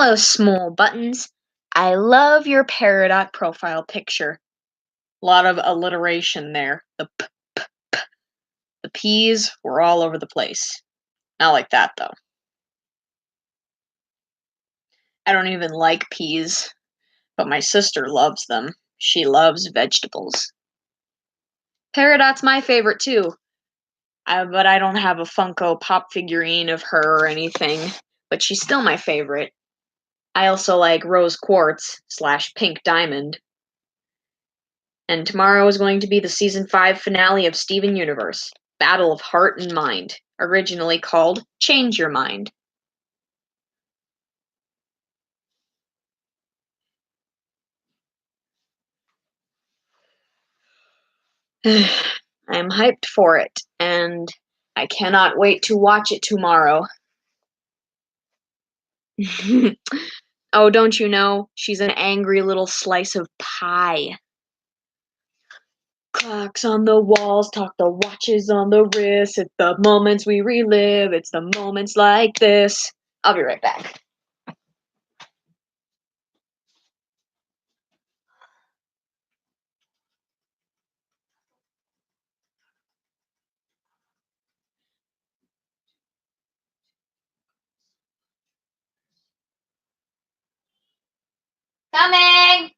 Hello, small buttons. I love your Peridot profile picture. A lot of alliteration there. The P's were all over the place. Not like that, though. I don't even like peas, but my sister loves them. She loves vegetables. Peridot's my favorite, too. But I don't have a Funko Pop figurine of her or anything, but she's still my favorite. I also like Rose Quartz / Pink Diamond. And tomorrow is going to be the season 5 finale of Steven Universe, Battle of Heart and Mind, originally called Change Your Mind. I'm hyped for it, and I cannot wait to watch it tomorrow. Oh, don't you know? She's an angry little slice of pie. Clocks on the walls, talk the watches on the wrist. It's the moments we relive, it's the moments like this. I'll be right back. Coming!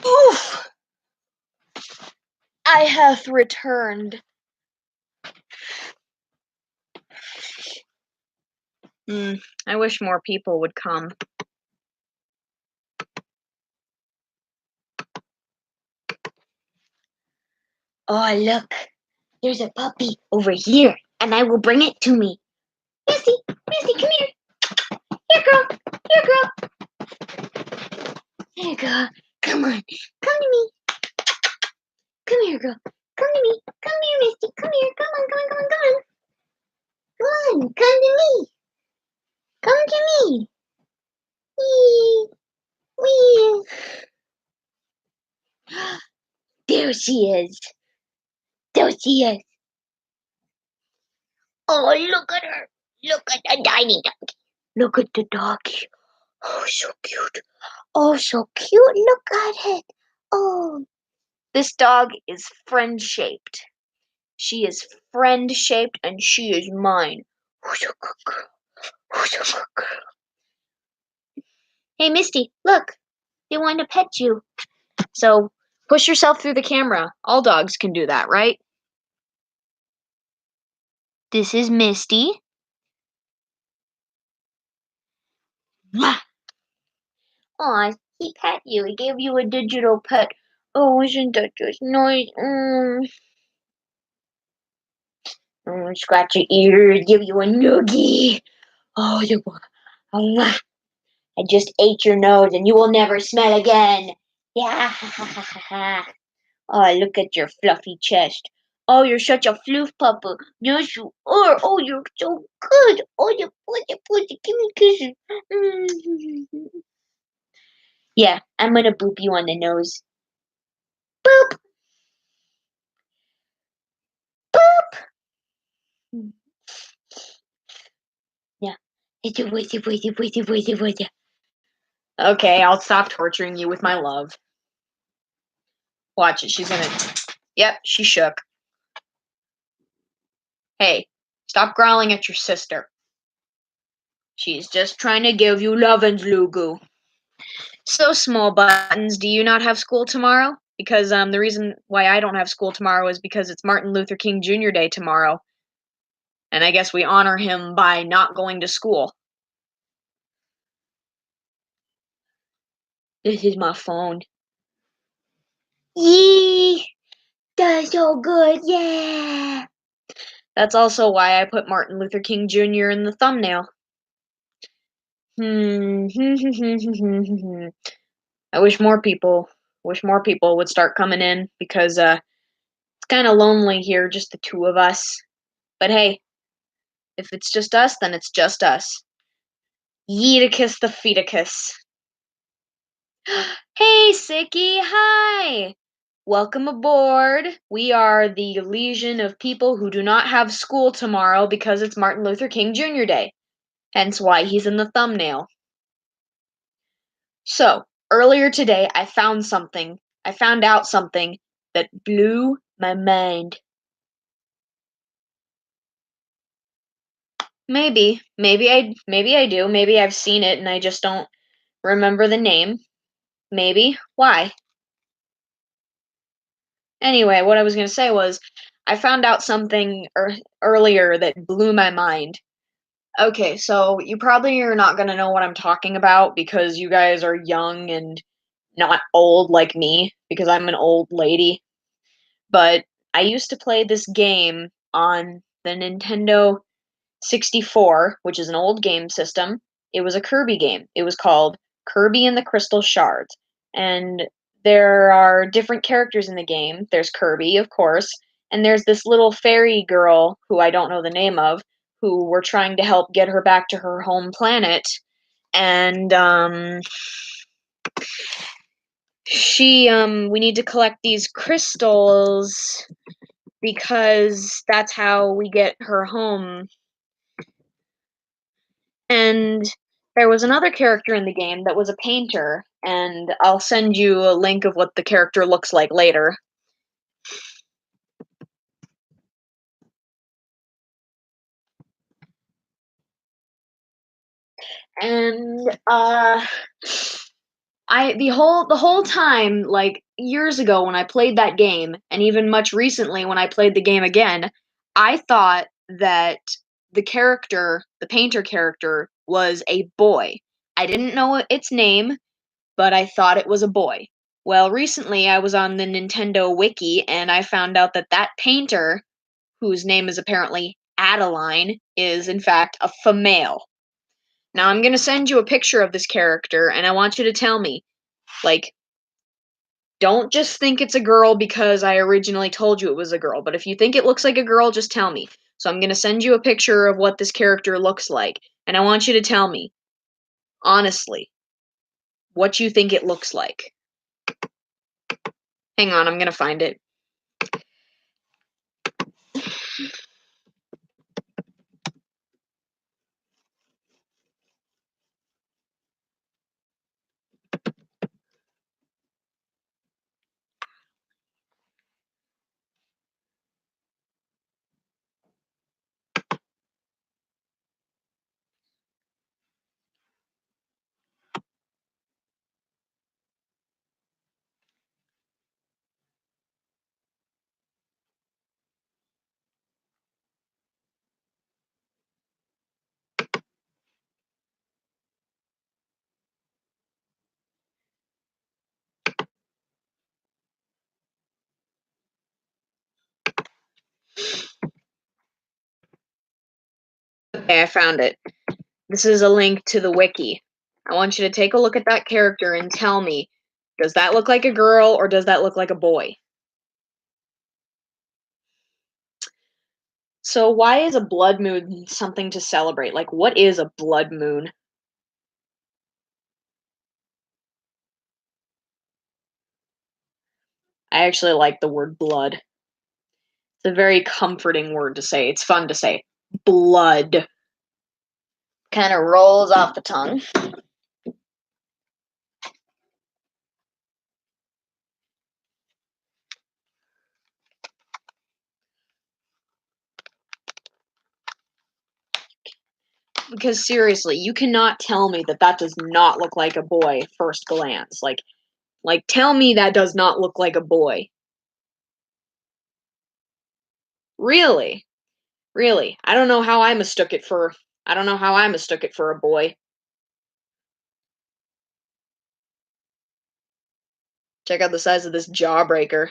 Oof! I hath returned. I wish more people would come. Oh, look. There's a puppy over here, and I will bring it to me. Misty, Misty, come here. Here, girl. Here, girl. Here, girl. Come on. Come to me. Come here, girl. Come to me. Come here, Misty. Come here. Come on, come on, come on, come on. Come on. Come to me. Come to me. Wee. Wee. There she is. There she is. Oh, look at her. Look at the tiny doggy. Look at the doggy. Oh, so cute. Oh, so cute. Look at it. Oh. This dog is friend-shaped. She is friend-shaped and she is mine. Who's a good girl? Who's a good girl? Hey, Misty, look. They want to pet you. So, push yourself through the camera. All dogs can do that, right? This is Misty. Aw, he pet you. He gave you a digital pet. Oh, isn't that just nice? Scratch your ears, give you a noogie. Oh, I just ate your nose and you will never smell again. Yeah. Oh, look at your fluffy chest. Oh, you're such a floof pupper. Yes, you are. Oh, you're so good. Oh, you pussy, give me kisses. Mm. Yeah, I'm gonna boop you on the nose. Boop, boop. Yeah. Okay, I'll stop torturing you with my love. Watch it. She's gonna. Yep, she shook. Hey, stop growling at your sister. She's just trying to give you lovin's, Lugu. So, Small Buttons, do you not have school tomorrow? Because the reason why I don't have school tomorrow is because it's Martin Luther King Jr. Day tomorrow. And I guess we honor him by not going to school. This is my phone. Yee! That's so good, yeah! That's also why I put Martin Luther King Jr. in the thumbnail. I wish more people would start coming in because it's kind of lonely here, just the two of us. But hey, if it's just us, then it's just us. Yeeticus the feticus. Hey, Sicky, hi! Welcome aboard. We are the legion of people who do not have school tomorrow because it's Martin Luther King Jr. Day. Hence why he's in the thumbnail. So, earlier today, I found out something that blew my mind. Maybe I do. Maybe I've seen it and I just don't remember the name. Maybe. Why? Anyway, what I was going to say was I found out something earlier that blew my mind. Okay, so you probably are not going to know what I'm talking about because you guys are young and not old like me because I'm an old lady. But I used to play this game on the Nintendo 64, which is an old game system. It was a Kirby game. It was called Kirby and the Crystal Shards. And there are different characters in the game. There's Kirby, of course, and there's this little fairy girl who I don't know the name of, who we're trying to help get her back to her home planet. And we need to collect these crystals because that's how we get her home. And there was another character in the game that was a painter, and I'll send you a link of what the character looks like later. And the whole time, like years ago when I played that game, and even much recently when I played the game again, I thought that the painter character, was a boy. I didn't know its name, but I thought it was a boy. Well, recently I was on the Nintendo Wiki and I found out that that painter, whose name is apparently Adeline, is in fact a female. Now I'm going to send you a picture of this character and I want you to tell me, like, don't just think it's a girl because I originally told you it was a girl, but if you think it looks like a girl, just tell me. So I'm going to send you a picture of what this character looks like, and I want you to tell me, honestly, what you think it looks like. Hang on, I'm going to find it. Okay, I found it. This is a link to the wiki. I want you to take a look at that character and tell me, does that look like a girl or does that look like a boy? So why is a blood moon something to celebrate? Like, what is a blood moon? I actually like the word blood. It's a very comforting word to say. It's fun to say. Blood. Kind of rolls off the tongue. Because seriously, you cannot tell me that that does not look like a boy first glance. Like tell me that does not look like a boy. Really? Really? I don't know how I mistook it for a boy. Check out the size of this jawbreaker.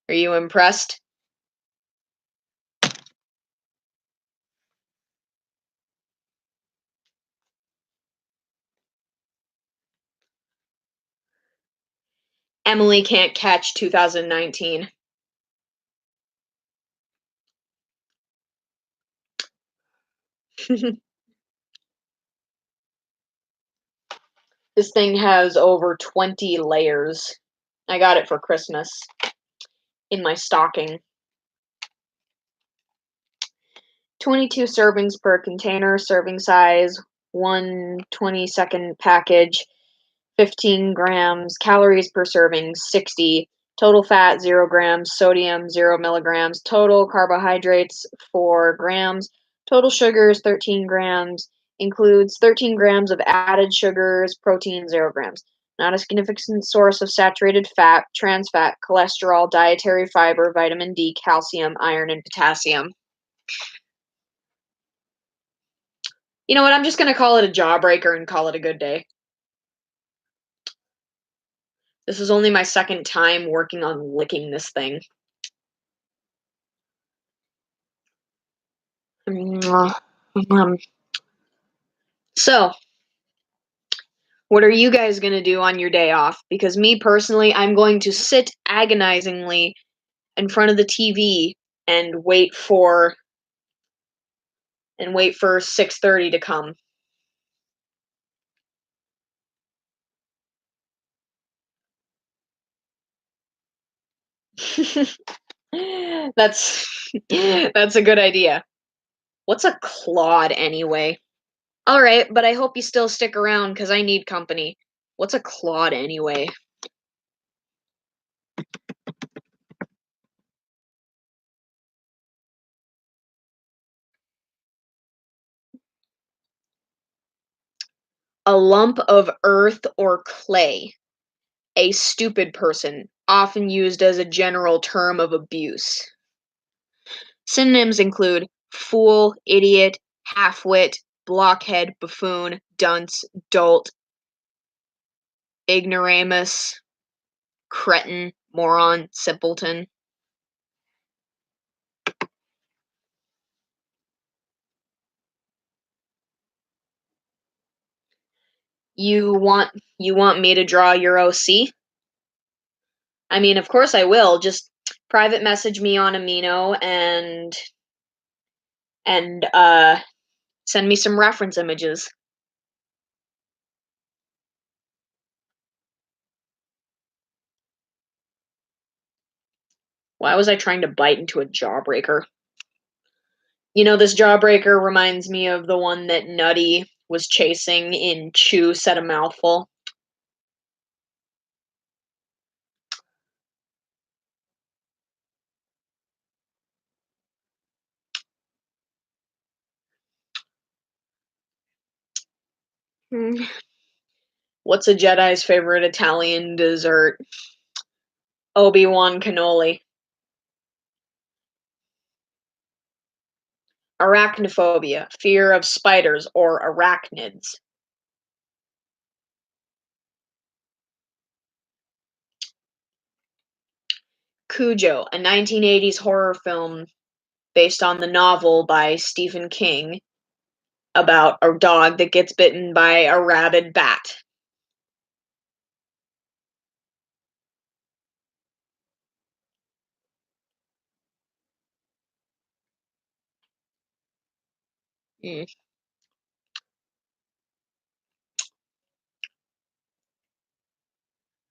Are you impressed? Emily can't catch 2019. This thing has over 20 layers. I got it for Christmas in my stocking. 22 servings per container, serving size, 1/22 package, 15 grams, calories per serving, 60, total fat, 0 grams, sodium, 0 milligrams, total carbohydrates, 4 grams, total sugars, 13 grams, includes 13 grams of added sugars, protein, 0 grams. Not a significant source of saturated fat, trans fat, cholesterol, dietary fiber, vitamin D, calcium, iron, and potassium. You know what? I'm just going to call it a jawbreaker and call it a good day. This is only my second time working on licking this thing. So, what are you guys going to do on your day off? Because me personally, I'm going to sit agonizingly in front of the TV and wait for 6:30 to come. That's that's a good idea. What's a clod anyway? All right, but I hope you still stick around cuz I need company. What's a clod anyway? A lump of earth or clay. A stupid person, often used as a general term of abuse. Synonyms include fool, idiot, half-wit, blockhead, buffoon, dunce, dolt, ignoramus, cretin, moron, simpleton. You want me to draw your OC? I mean, of course I will. Just private message me on Amino and send me some reference images. Why was I trying to bite into a jawbreaker? You know, this jawbreaker reminds me of the one that Nutty was chasing in Chew Said a Mouthful. Hmm. What's a Jedi's favorite Italian dessert? Obi-Wan cannoli. Arachnophobia, fear of spiders or arachnids. Cujo, a 1980s horror film based on the novel by Stephen King about a dog that gets bitten by a rabid bat. Mm.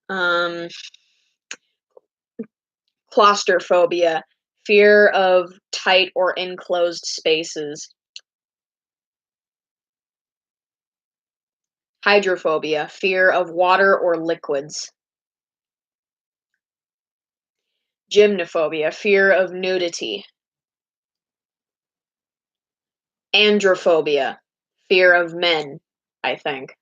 Um, Claustrophobia, fear of tight or enclosed spaces. Hydrophobia, fear of water or liquids. Gymnophobia, fear of nudity. Androphobia, fear of men, I think.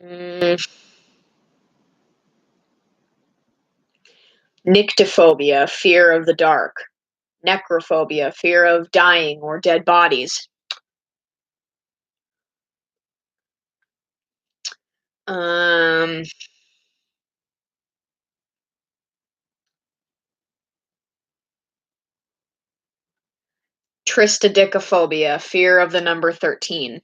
Mm. Nyctophobia, fear of the dark. Necrophobia, fear of dying or dead bodies. Um, Tristidicophobia, fear of the number 13.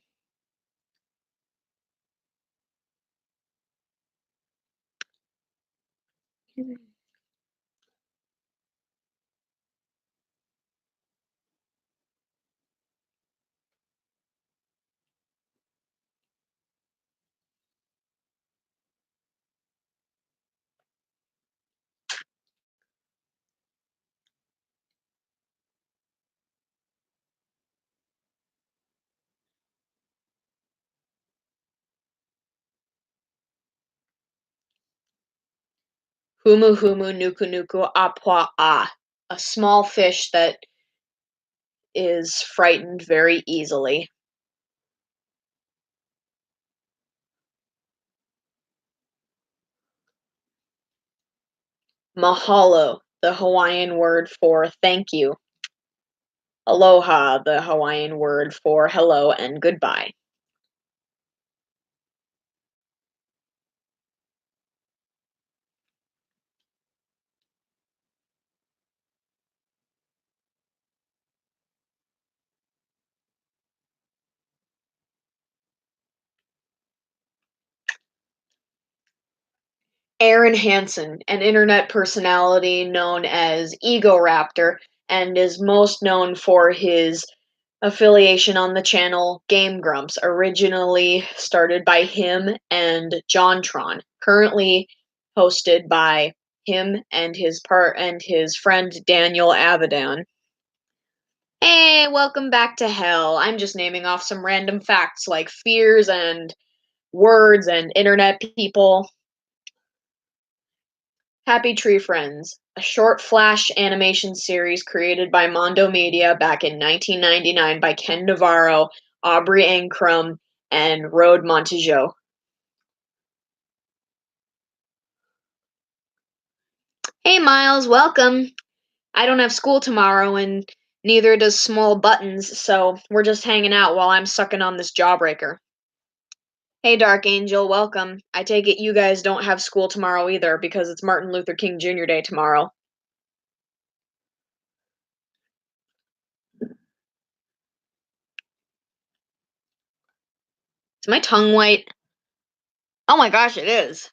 Humu humu nuku nuku apwa a. A small fish that is frightened very easily. Mahalo, the Hawaiian word for thank you. Aloha, the Hawaiian word for hello and goodbye. Aaron Hansen, an internet personality known as Egoraptor, and is most known for his affiliation on the channel Game Grumps, originally started by him and JonTron, currently hosted by him and his friend Daniel Avidan. Hey, welcome back to hell. I'm just naming off some random facts like fears and words and internet people. Happy Tree Friends, a short Flash animation series created by Mondo Media back in 1999 by Ken Navarro, Aubrey Ankrum, and Rode Montijo. Hey Miles, welcome. I don't have school tomorrow and neither does Small Buttons, so we're just hanging out while I'm sucking on this jawbreaker. Hey Dark Angel, welcome. I take it you guys don't have school tomorrow either because it's Martin Luther King Jr. Day tomorrow. Is my tongue white? Oh my gosh, it is.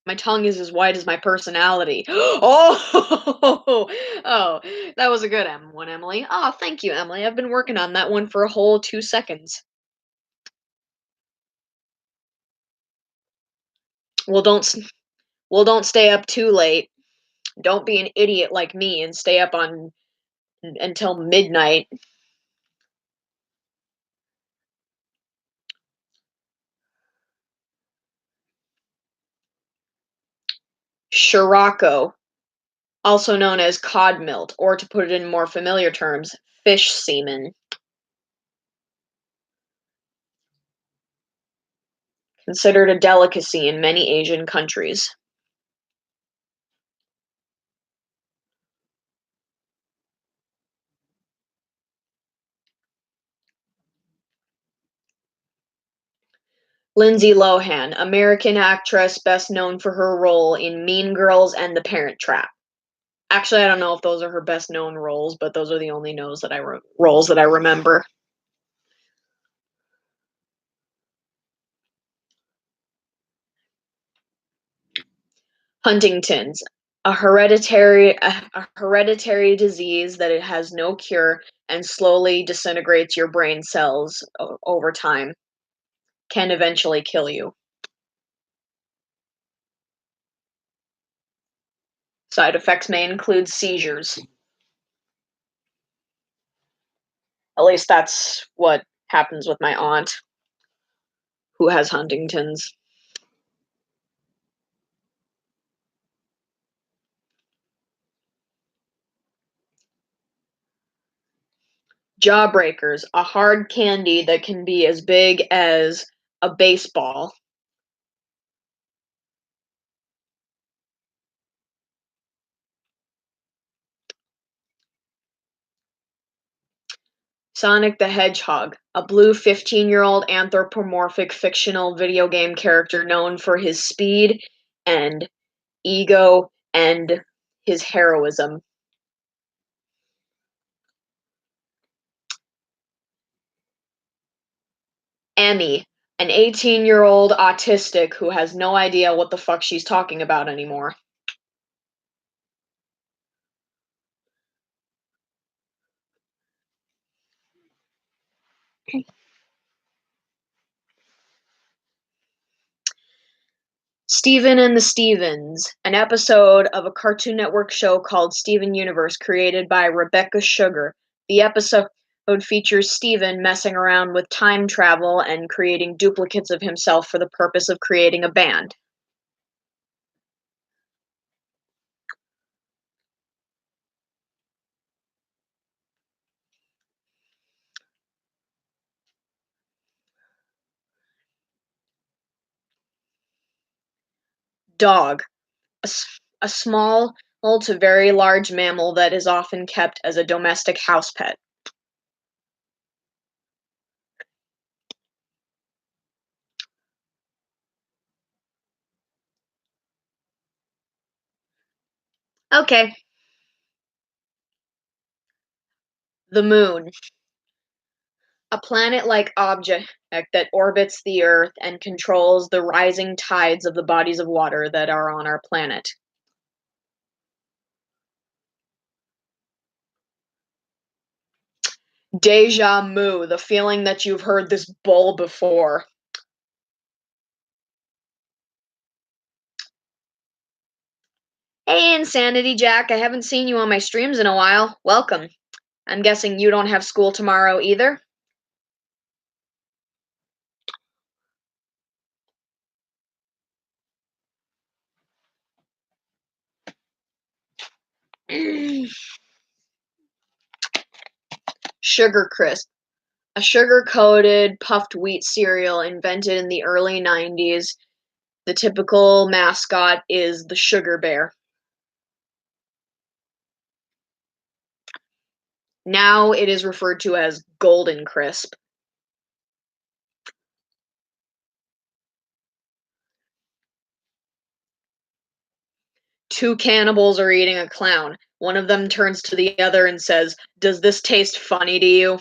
My tongue is as white as my personality. Oh, oh, that was a good one, Emily. Oh, thank you, Emily. I've been working on that one for a whole 2 seconds. Well, don't stay up too late. Don't be an idiot like me and stay up on until midnight. Scirocco, also known as cod milt, or to put it in more familiar terms, fish semen. Considered a delicacy in many Asian countries. Lindsay Lohan, American actress best known for her role in Mean Girls and The Parent Trap. Actually, I don't know if those are her best known roles, but those are the only roles that I remember. Huntington's, A hereditary disease that it has no cure and slowly disintegrates your brain cells over time. Can eventually kill you. Side effects may include seizures. At least that's what happens with my aunt, who has Huntington's. Jawbreakers, a hard candy that can be as big as a baseball. Sonic the Hedgehog, a blue 15-year-old anthropomorphic fictional video game character known for his speed and ego and his heroism. Emmy, an 18-year-old autistic who has no idea what the fuck she's talking about anymore. Steven and the Stevens, an episode of a Cartoon Network show called Steven Universe created by Rebecca Sugar. The episode features Steven messing around with time travel and creating duplicates of himself for the purpose of creating a band. Dog, a small to very large mammal that is often kept as a domestic house pet. Okay. The moon, a planet-like object that orbits the Earth and controls the rising tides of the bodies of water that are on our planet. Deja vu, the feeling that you've heard this bull before. Hey, Insanity Jack, I haven't seen you on my streams in a while. Welcome. I'm guessing you don't have school tomorrow either? Sugar Crisp, a sugar-coated puffed wheat cereal invented in the early 90s. The typical mascot is the sugar bear. Now it is referred to as Golden Crisp. Two cannibals are eating a clown. One of them turns to the other and says, "Does this taste funny to you?"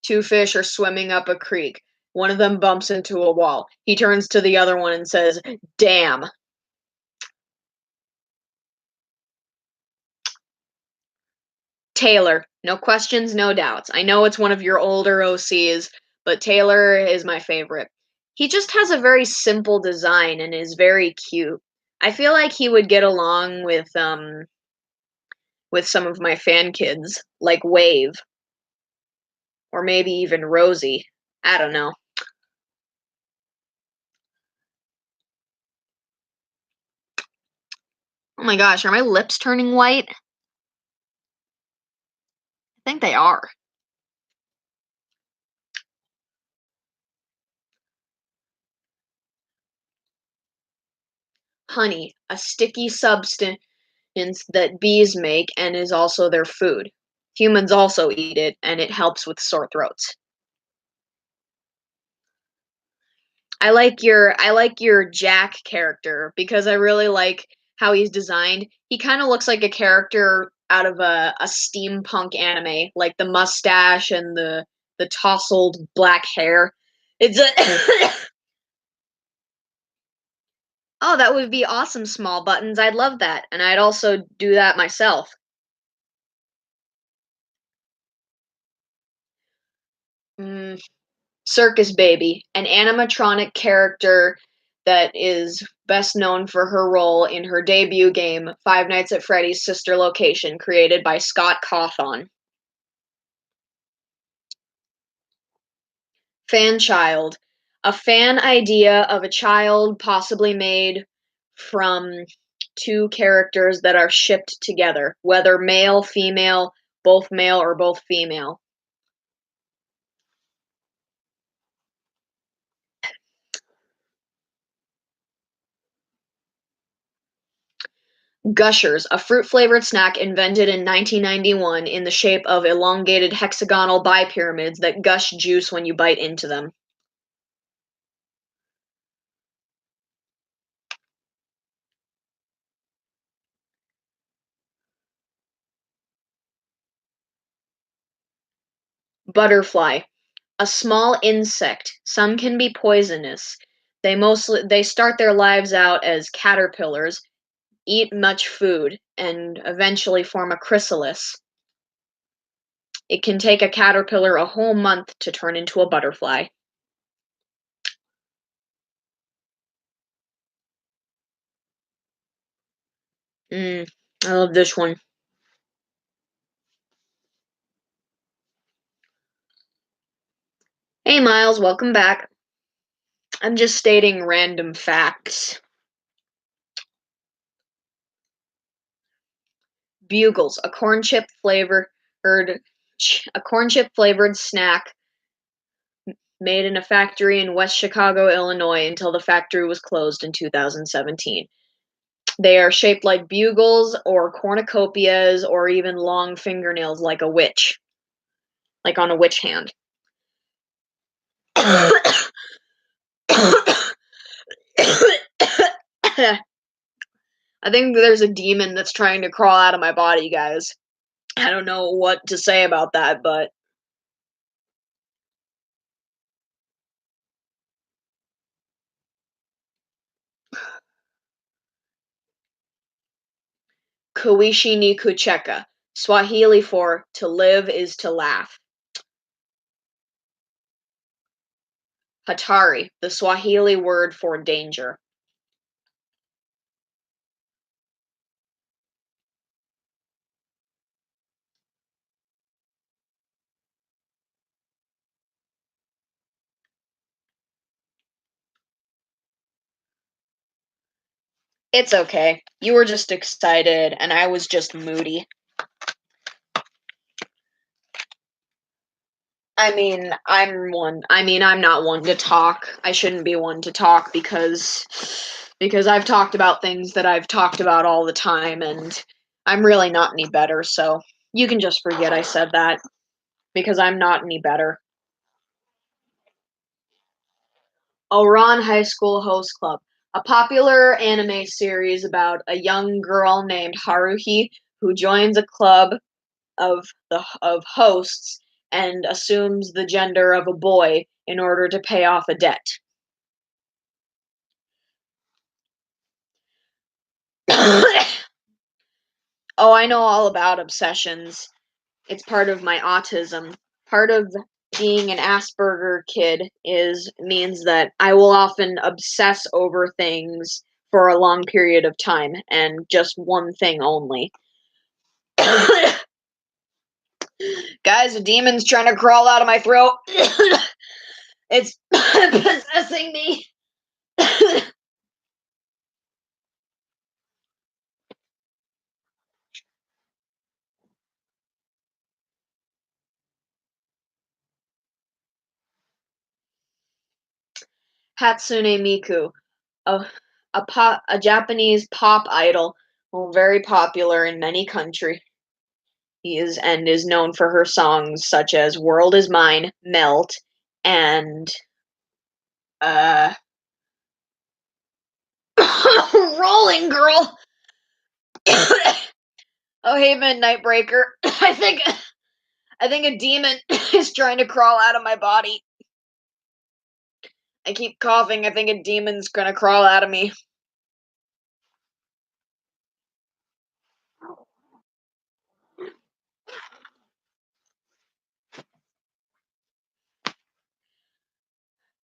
Two fish are swimming up a creek. One of them bumps into a wall. He turns to the other one and says, "Damn." Taylor. No questions, no doubts. I know it's one of your older OCs, but Taylor is my favorite. He just has a very simple design and is very cute. I feel like he would get along with some of my fan kids, like Wave, or maybe even Rosie. I don't know. Oh my gosh, are my lips turning white? I think they are. Honey, a sticky substance that bees make and is also their food. Humans also eat it, and it helps with sore throats. I like your Jack character because I really like how he's designed. He kind of looks like a character out of a steampunk anime, like the mustache and the tousled black hair. It's a Oh, that would be awesome, small buttons. I'd love that. And I'd also do that myself. Mm, Circus Baby, an animatronic character that is best known for her role in her debut game, Five Nights at Freddy's Sister Location, created by Scott Cawthon. Fan child, a fan idea of a child possibly made from two characters that are shipped together, whether male, female, both male, or both female. Gushers, a fruit-flavored snack invented in 1991 in the shape of elongated hexagonal bipyramids that gush juice when you bite into them. Butterfly, a small insect. Some can be poisonous. They start their lives out as caterpillars, eat much food, and eventually form a chrysalis. It can take a caterpillar a whole month to turn into a butterfly. Mm, I love this one. Hey Miles, welcome back. I'm just stating random facts. Bugles, a corn chip flavored snack made in a factory in West Chicago, Illinois until the factory was closed in 2017. They are shaped like bugles or cornucopias or even long fingernails like a witch, like on a witch hand. I think there's a demon that's trying to crawl out of my body, guys. I don't know what to say about that, but Kuishi ni kucheka, Swahili for to live is to laugh. Hatari, the Swahili word for danger. It's okay. You were just excited, and I was just moody. I'm not one to talk. I shouldn't be one to talk because I've talked about things that I've talked about all the time and I'm really not any better, so you can just forget I said that because I'm not any better. Oran High School Host Club, a popular anime series about a young girl named Haruhi who joins a club of hosts and assumes the gender of a boy in order to pay off a debt. Oh, I know all about obsessions. It's part of my autism. Part of being an Asperger kid is means that I will often obsess over things for a long period of time and just one thing only. Guys, a demon's trying to crawl out of my throat. It's possessing me. Hatsune Miku, a a Japanese pop idol, well, very popular in many countries. Is known for her songs such as "World Is Mine," "Melt," and uh, "Rolling Girl." Oh, hey, Midnight Breaker. I think a demon is trying to crawl out of my body. I keep coughing. I think a demon's gonna crawl out of me.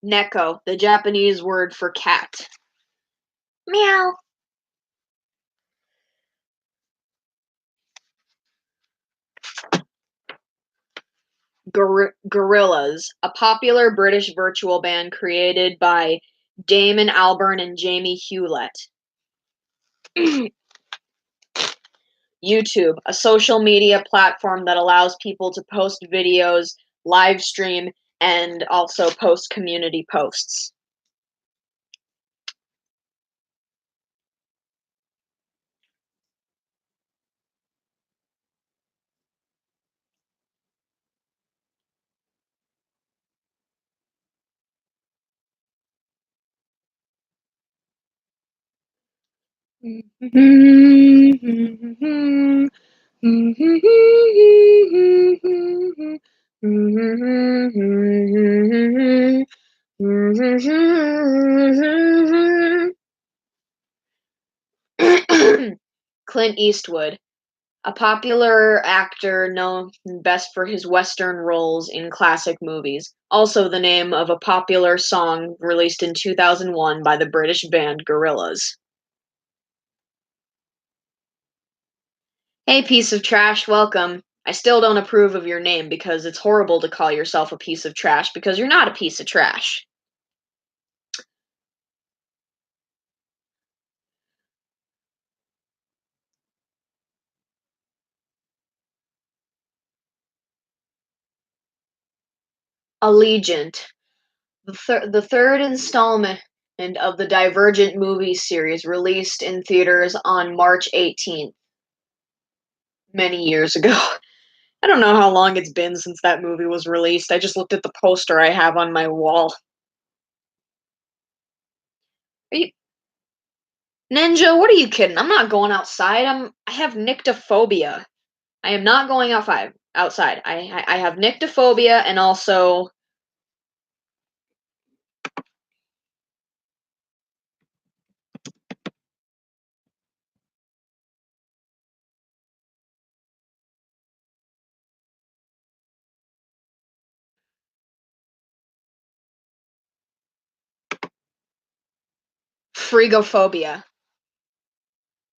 Neko, the Japanese word for cat. Meow. Gorillaz, a popular British virtual band created by Damon Albarn and Jamie Hewlett. YouTube, a social media platform that allows people to post videos, live stream, and also post community posts. Clint Eastwood, a popular actor known best for his Western roles in classic movies. Also the name of a popular song released in 2001 by the British band Gorillaz. Hey, piece of trash, welcome. I still don't approve of your name because it's horrible to call yourself a piece of trash because you're not a piece of trash. Allegiant, the third installment of the Divergent movie series released in theaters on March 18th, many years ago. I don't know how long it's been since that movie was released. I just looked at the poster I have on my wall. Are you, Ninja, what are you kidding? I'm not going outside. I have nyctophobia. I am not going outside. I have nyctophobia and also phregophobia.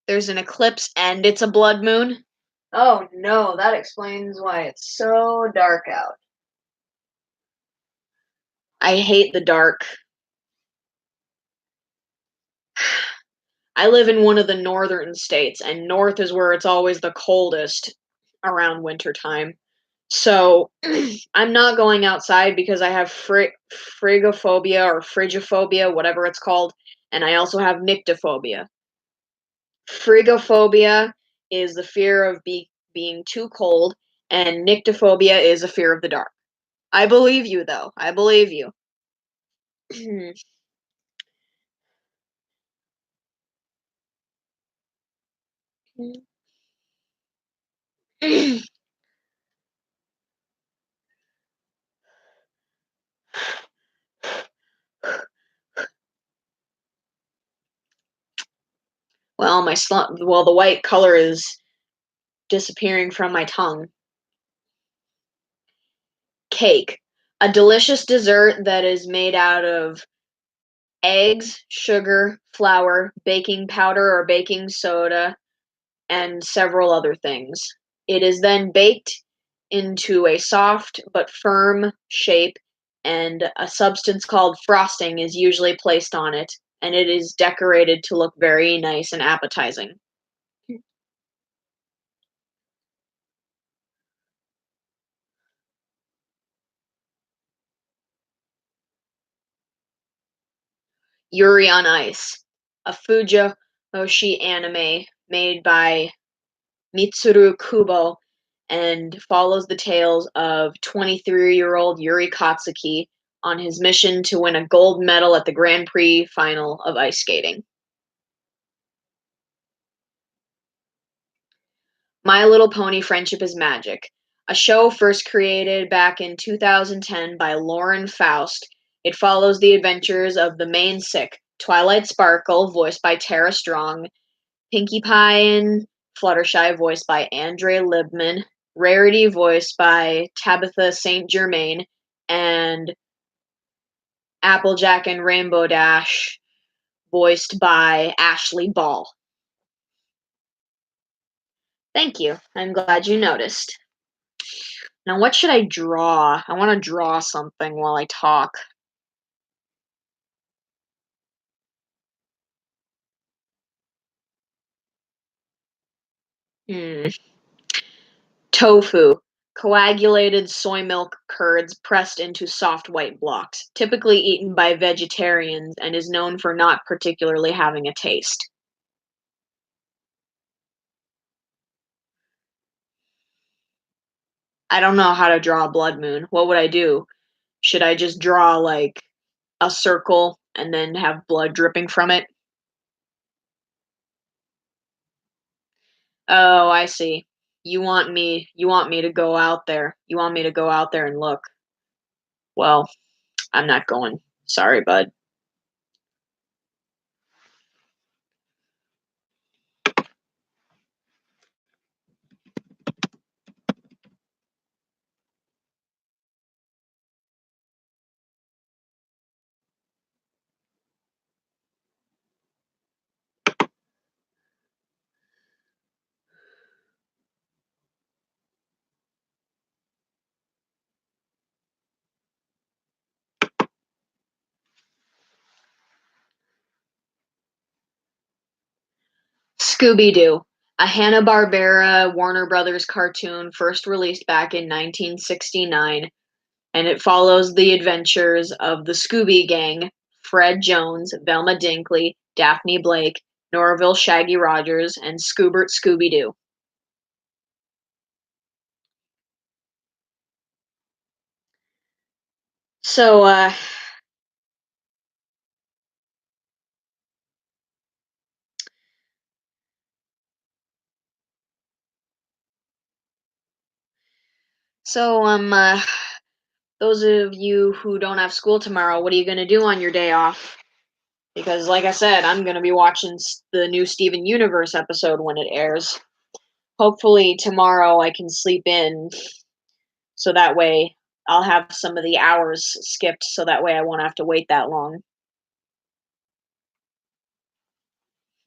There's an eclipse and it's a blood moon. Oh no, that explains why it's so dark out. I hate the dark. I live in one of the northern states, and north is where it's always the coldest around winter time. So I'm not going outside because I have phrygophobia or phrygophobia, whatever it's called, and I also have nyctophobia. Phrygophobia is the fear of being too cold, and nyctophobia is a fear of the dark. I believe you, though. I believe you. Well, the white color is disappearing from my tongue. Cake, a delicious dessert that is made out of eggs, sugar, flour, baking powder or baking soda, and several other things. It is then baked into a soft but firm shape, and a substance called frosting is usually placed on it, and it is decorated to look very nice and appetizing. Yuri on Ice, a Fujoshi anime made by Mitsuru Kubo and follows the tales of 23-year-old Yuri Katsuki on his mission to win a gold medal at the Grand Prix final of ice skating. My Little Pony Friendship is Magic, a show first created back in 2010 by Lauren Faust. It follows the adventures of the main sick, Twilight Sparkle, voiced by Tara Strong, Pinkie Pie and Fluttershy, voiced by Andre Libman, Rarity, voiced by Tabitha St. Germain, and Applejack and Rainbow Dash, voiced by Ashley Ball. Thank you. I'm glad you noticed. Now, what should I draw? I want to draw something while I talk. Hmm. Tofu. Coagulated soy milk curds pressed into soft white blocks, typically eaten by vegetarians and is known for not particularly having a taste. I don't know how to draw a blood moon. What would I do? Should I just draw like a circle and then have blood dripping from it? Oh, I see. You want me to go out there. You want me to go out there and look. Well, I'm not going. Sorry, bud. Scooby-Doo, a Hanna-Barbera Warner Brothers cartoon first released back in 1969, and it follows the adventures of the Scooby Gang, Fred Jones, Velma Dinkley, Daphne Blake, Norville Shaggy Rogers, and Scoobert Scooby-Doo. So, so, those of you who don't have school tomorrow, what are you gonna do on your day off? Because, like I said, I'm gonna be watching the new Steven Universe episode when it airs. Hopefully tomorrow I can sleep in, so that way I'll have some of the hours skipped, so that way I won't have to wait that long.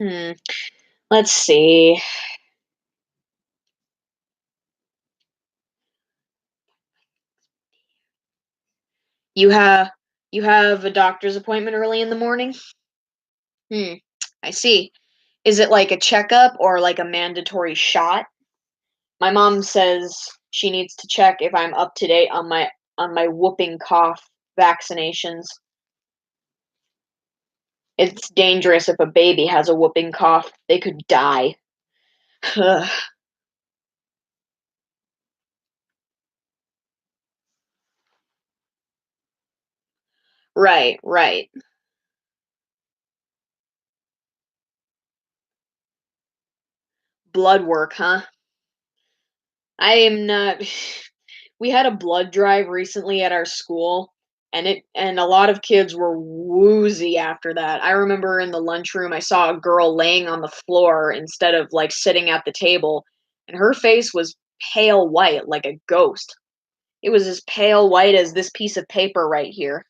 Hmm. Let's see. You have you have a doctor's appointment early in the morning? Hmm. I see. Is it like a checkup or like a mandatory shot? My mom says she needs to check if I'm up to date on my whooping cough vaccinations. It's dangerous if a baby has a whooping cough. They could die. Right, right. Blood work, huh? I am not. We had a blood drive recently at our school, and a lot of kids were woozy after that. I remember in the lunchroom I saw a girl laying on the floor instead of like sitting at the table, and her face was pale white like a ghost. It was as pale white as this piece of paper right here.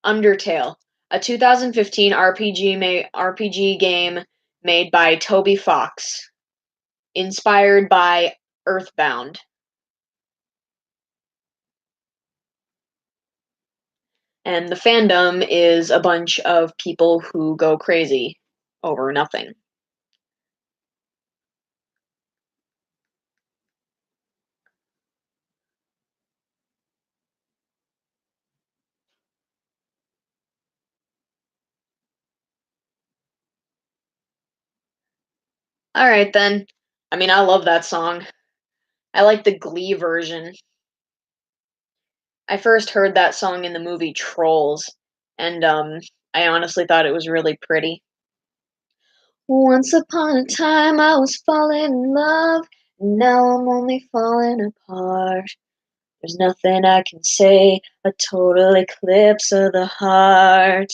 Undertale, a 2015 RPG game made by Toby Fox, inspired by Earthbound. And the fandom is a bunch of people who go crazy over nothing. All right then. I mean, I love that song. I like the Glee version. I first heard that song in the movie Trolls, and I honestly thought it was really pretty. Once upon a time, I was falling in love, and now I'm only falling apart. There's nothing I can say, a total eclipse of the heart.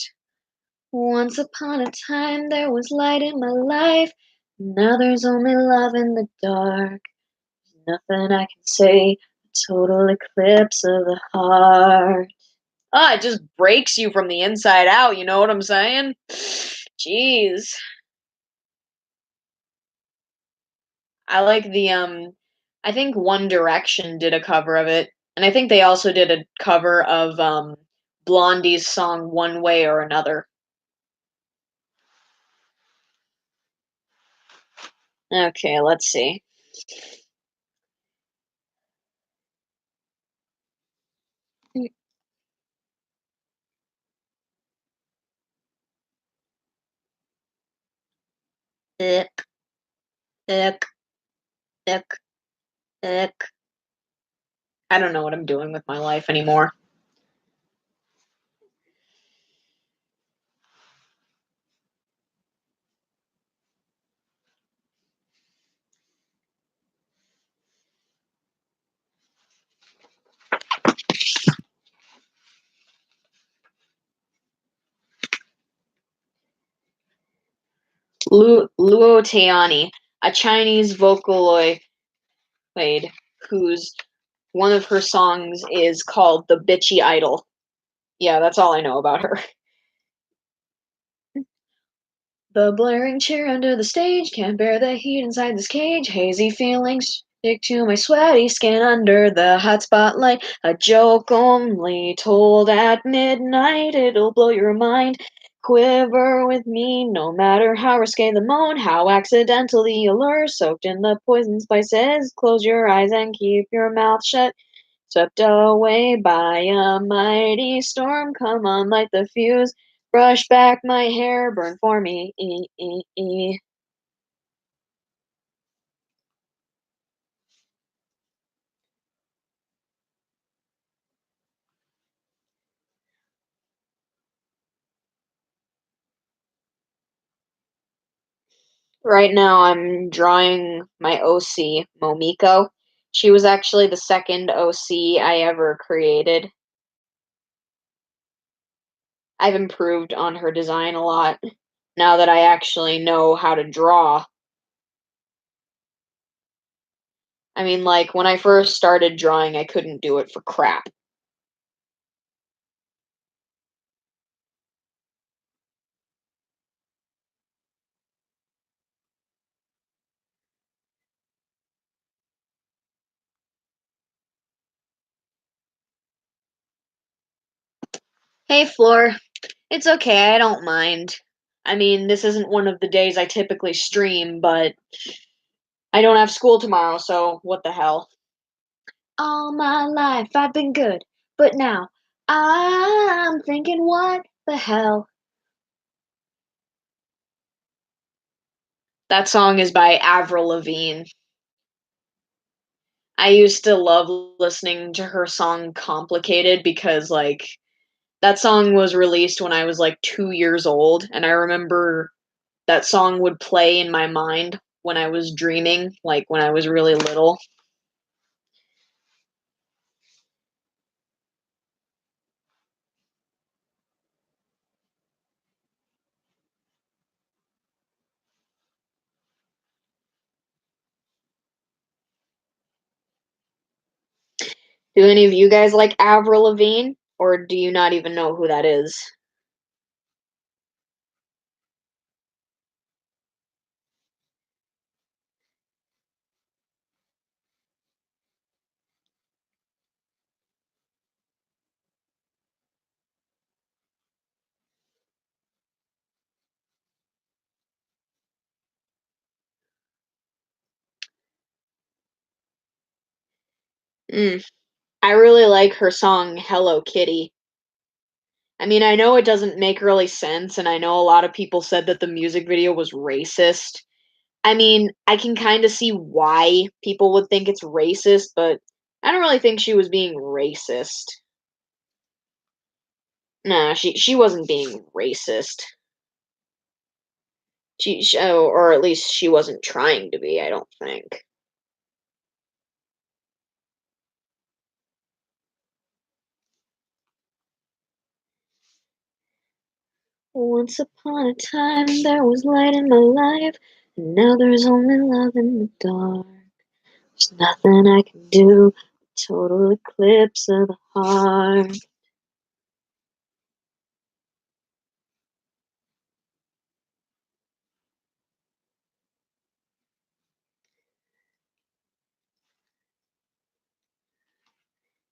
Once upon a time, there was light in my life. Now there's only love in the dark. Nothing I can say. A total eclipse of the heart. Ah, it just breaks you from the inside out, you know what I'm saying? Jeez. I like I think One Direction did a cover of it, and I think they also did a cover of Blondie's song One Way or Another. Okay, let's see. Ick, ick, ick, ick. I don't know what I'm doing with my life anymore. Luo Teani, a Chinese Vocaloid whose one of her songs is called The Bitchy Idol. Yeah, that's all I know about her. The blaring cheer under the stage can't bear the heat inside this cage. Hazy feelings stick to my sweaty skin under the hot spotlight. A joke only told at midnight. It'll blow your mind. Quiver with me, no matter how risque the moan, how accidental the allure, soaked in the poison spices. Close your eyes and keep your mouth shut. Swept away by a mighty storm, come on, light the fuse. Brush back my hair, burn for me. Right now, I'm drawing my OC, Momiko. She was actually the second OC I ever created. I've improved on her design a lot now that I actually know how to draw. I mean, like, when I first started drawing, I couldn't do it for crap. Hey, Floor. It's okay, I don't mind. I mean, this isn't one of the days I typically stream, but I don't have school tomorrow, so what the hell. All my life I've been good, but now I'm thinking, what the hell? That song is by Avril Lavigne. I used to love listening to her song Complicated because, like, that song was released when I was like 2 years old, and I remember that song would play in my mind when I was dreaming, like when I was really little. Do any of you guys like Avril Lavigne, or do you not even know who that is? Mm. I really like her song Hello Kitty. I mean, I know it doesn't make really sense, and I know a lot of people said that the music video was racist. I mean, I can kind of see why people would think it's racist, but I don't really think she was being racist. Nah, she wasn't being racist. Or at least she wasn't trying to be, I don't think. Once upon a time, there was light in my life. And now there's only love in the dark. There's nothing I can do. Total eclipse of the heart.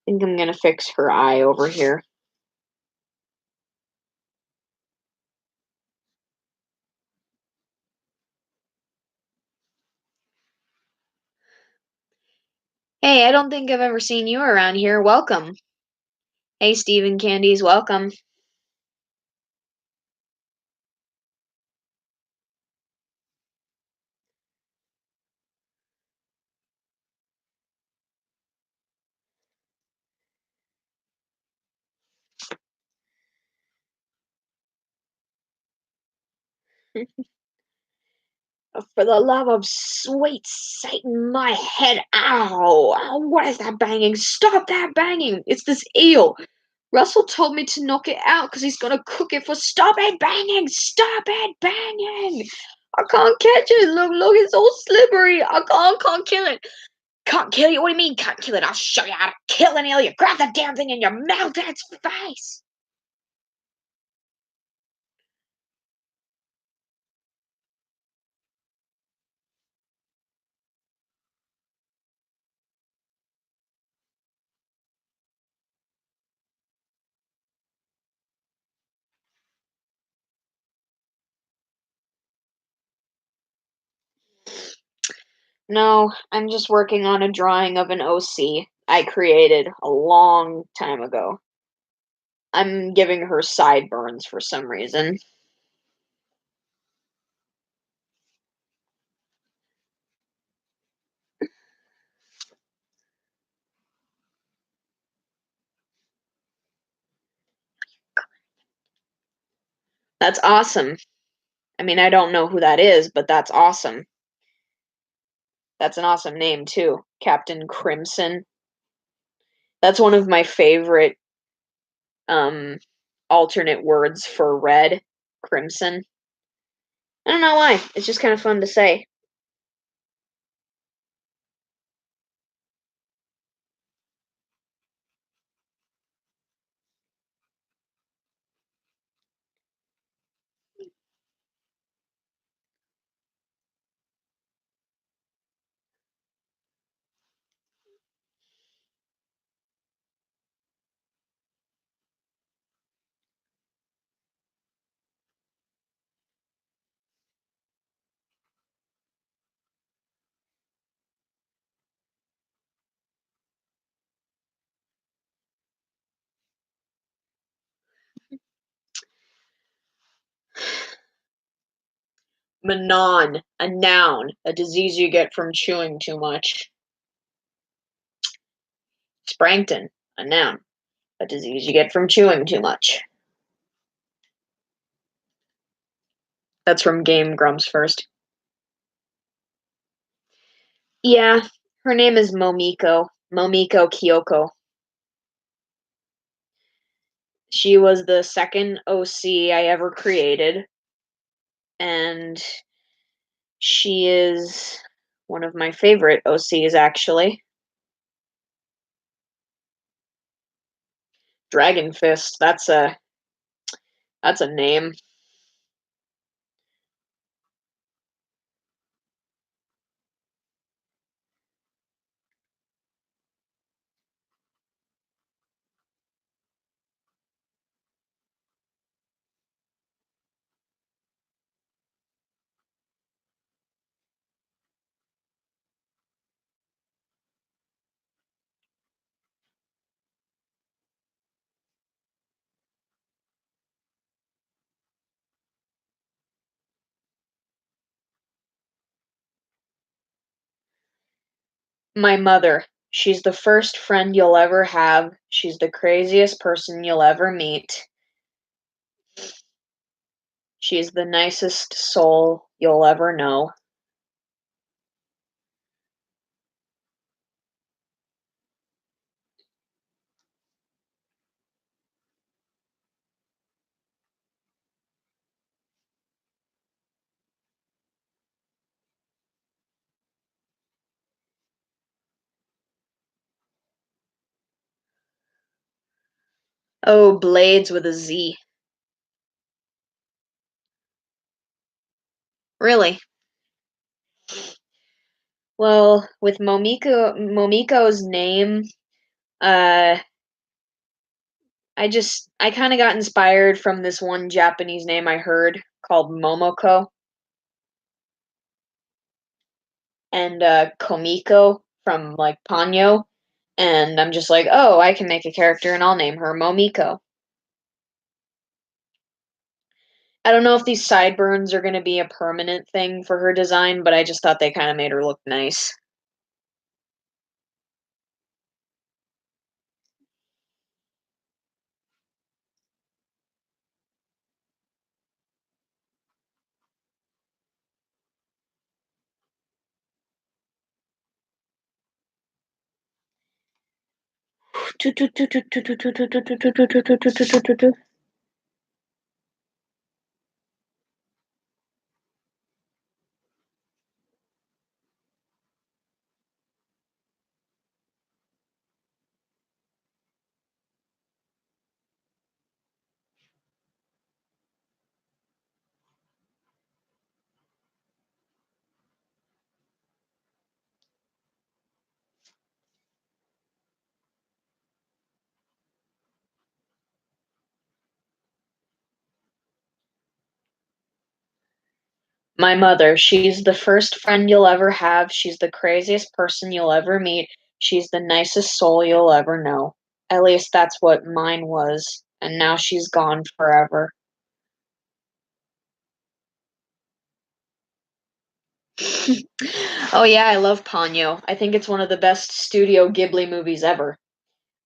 I think I'm gonna fix her eye over here. Hey, I don't think I've ever seen you around here. Welcome. Hey, Stephen Candies, welcome. For the love of sweet Satan, my head. Ow! Ow, what is that banging? Stop that banging! It's this eel. Russell told me to knock it out because he's gonna cook it for. Stop it banging! Stop it banging! I can't catch it. Look, it's all slippery. I can't kill it. Can't kill you? What do you mean can't kill it? I'll show you how to kill an eel. You grab the damn thing in your mouth in its face. No, I'm just working on a drawing of an OC I created a long time ago. I'm giving her sideburns for some reason. That's awesome. I mean, I don't know who that is, but that's awesome. That's an awesome name, too. Captain Crimson. That's one of my favorite um alternate words for red, crimson. I don't know why. It's just kind of fun to say. Manon, a noun, a disease you get from chewing too much. Sprankton, a noun, a disease you get from chewing too much. That's from Game Grumps First. Yeah, her name is Momiko. Momiko Kyoko. She was the second OC I ever created, and she is one of my favorite OCs, actually. Dragon Fist, that's a name. My mother. She's the first friend you'll ever have. She's the craziest person you'll ever meet. She's the nicest soul you'll ever know. Oh, Blades with a Z. Really? Well, with Momiko's name, uh, I kind of got inspired from this one Japanese name I heard called Momoko and Komiko from like Ponyo, and I'm just like, oh, I can make a character and I'll name her Momiko. I don't know if these sideburns are going to be a permanent thing for her design, but I just thought they kind of made her look nice. My mother, she's the first friend you'll ever have. She's the craziest person you'll ever meet. She's the nicest soul you'll ever know. At least that's what mine was. And now she's gone forever. Oh, yeah, I love Ponyo. I think it's one of the best Studio Ghibli movies ever.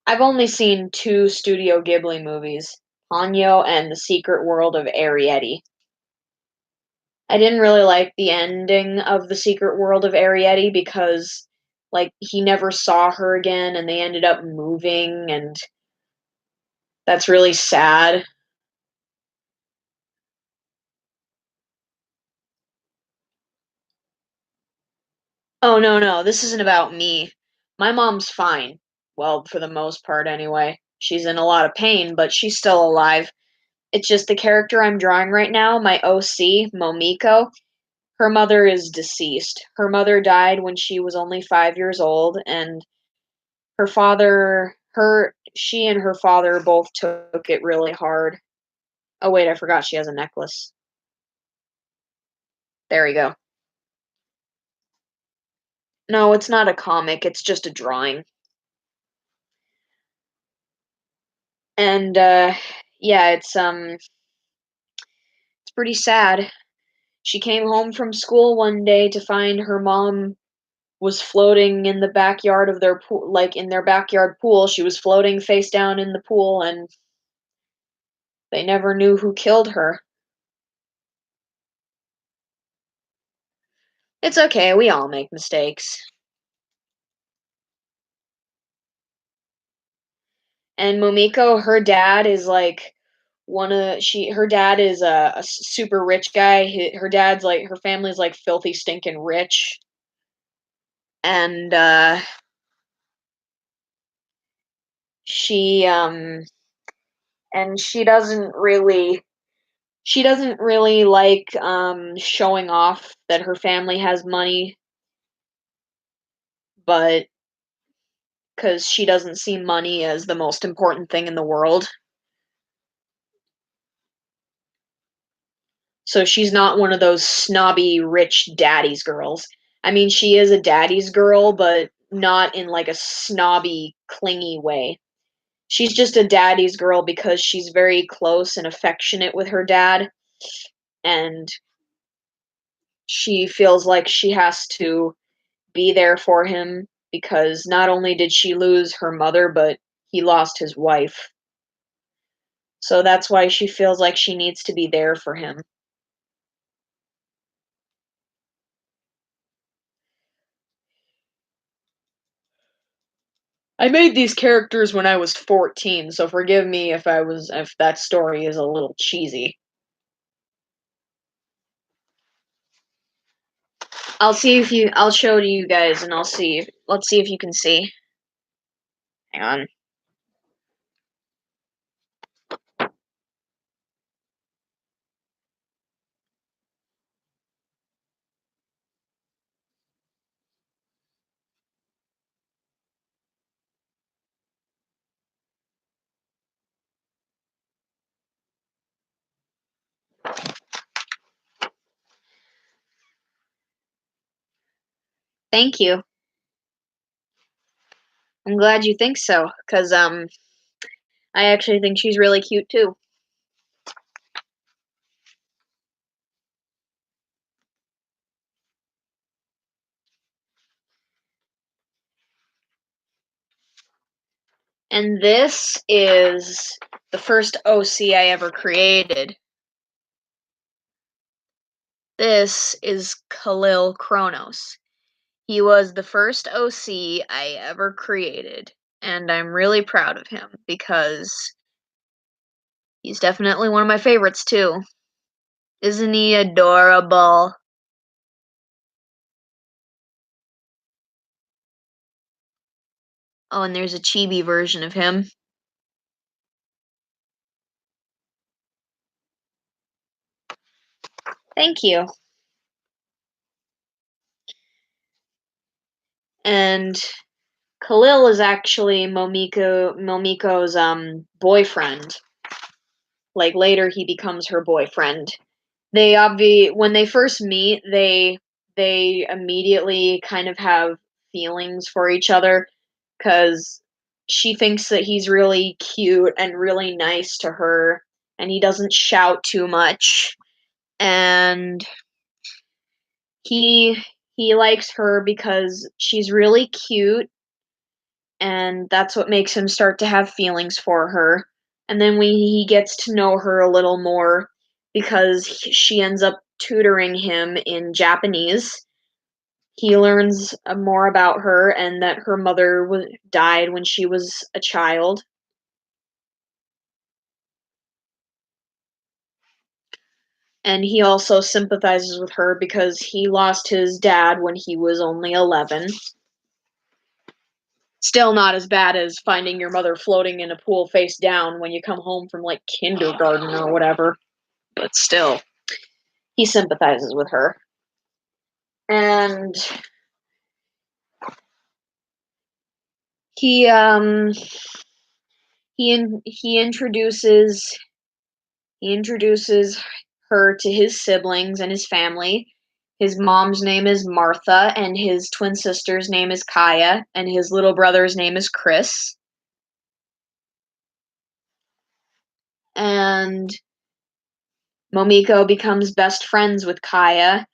I've only seen two Studio Ghibli movies, Ponyo and The Secret World of Arrietty. I didn't really like the ending of The Secret World of Arrietty because like he never saw her again and they ended up moving and that's really sad. Oh no, no, this isn't about me. My mom's fine. Well, for the most part anyway. She's in a lot of pain, but she's still alive. It's just the character I'm drawing right now, my OC, Momiko. Her mother is deceased. Her mother died when she was only 5 years old, and she and her father both took it really hard. Oh wait, I forgot she has a necklace. There we go. No, it's not a comic, it's just a drawing. And yeah, it's pretty sad. She came home from school one day to find her mom was floating in the backyard of their pool, like in their backyard pool. She was floating face down in the pool and they never knew who killed her. It's okay, we all make mistakes. And Momiko, her dad is like her dad is a super rich guy. Her dad's like her family's like filthy stinking rich. And she and she doesn't really like showing off that her family has money, but because she doesn't see money as the most important thing in the world. So she's not one of those snobby rich daddy's girls. I mean, she is a daddy's girl, but not in like a snobby, clingy way. She's just a daddy's girl because she's very close and affectionate with her dad, and she feels like she has to be there for him because not only did she lose her mother, but he lost his wife. So that's why she feels like she needs to be there for him. I made these characters when I was 14, so forgive me if that story is a little cheesy. I'll show to you guys and let's see if you can see. Hang on. Thank you. I'm glad you think so, 'cause, I actually think she's really cute too. And this is the first OC I ever created. This is Khalil Kronos. He was the first OC I ever created, and I'm really proud of him because he's definitely one of my favorites too. Isn't he adorable? Oh, and there's a chibi version of him. Thank you. And Khalil is actually Momiko's boyfriend. Like later he becomes her boyfriend. When they first meet, they immediately kind of have feelings for each other cuz she thinks that he's really cute and really nice to her and he doesn't shout too much and he he likes her because she's really cute and that's what makes him start to have feelings for her. And then when he gets to know her a little more, because she ends up tutoring him in Japanese, he learns more about her and that her mother died when she was a child. And he also sympathizes with her because he lost his dad when he was only 11. Still not as bad as finding your mother floating in a pool face down when you come home from like kindergarten or whatever. But still, he sympathizes with her. And he he introduces her to his siblings and his family. His mom's name is Martha and his twin sister's name is Kaya and his little brother's name is Chris. And Momiko becomes best friends with Kaya